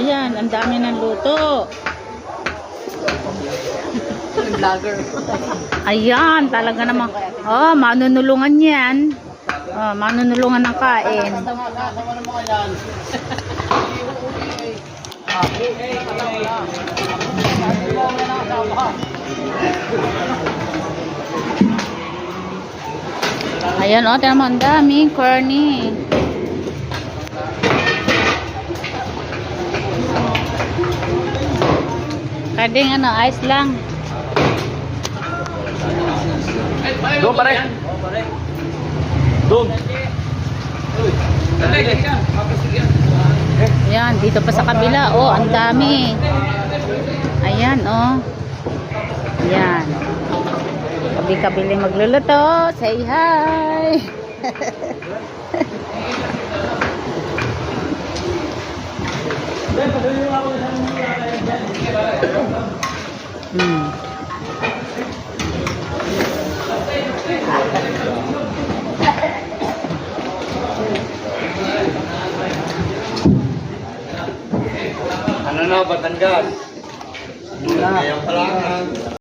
Ayan, ang dami ng luto. Vlogger. Ayan, talaga naman. Oh, manunulungan yan. Oh, manunulungan ng kain. Ayan, oh, tingnan mo, ang dami, corny. Pwedeng ano, ice lang. Doon pare. Doon. Ayan, dito pa sa kabila. Oh, ang dami. Ayan, oh. Ayan. Kabi-kabili magluluto. Say hi. Ano na, Batangas? Ngayon pa lang.